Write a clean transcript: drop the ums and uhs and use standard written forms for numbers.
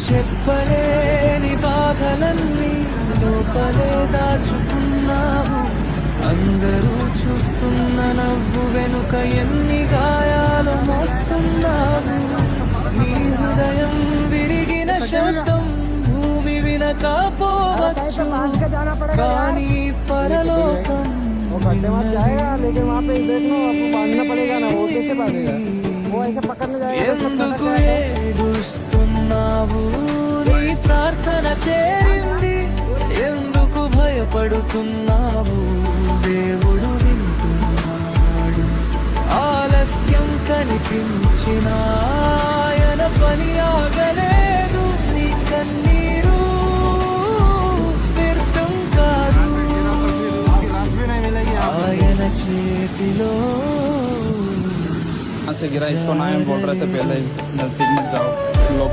చెప్పలేని బాధలన్నీ లోపలే దాచుకున్నావు. అందరూ చూస్తున్న నవ్వు వెనుక ఎన్ని గాయాలు మోస్తున్నావు. నీ హృదయం విరిగిన శబ్దం భూమి వినకపోవచ్చు, కానీ పరలోకం ఎందుకు ఏడుస్తున్నావు? నీ ప్రార్థన చేరింది. ఎందుకు భయపడుతున్నావు? దేవుడు వింటున్నాడు. ఆలస్యం కనిపించిన ఆయన పని ఆగలేదు. నీ కన్నీరు వ్యర్థం కాదు, ఆయన చేతిలో. से गिरा इसको ना बोल रहे थे पहले नजदीक मत जाओ लोग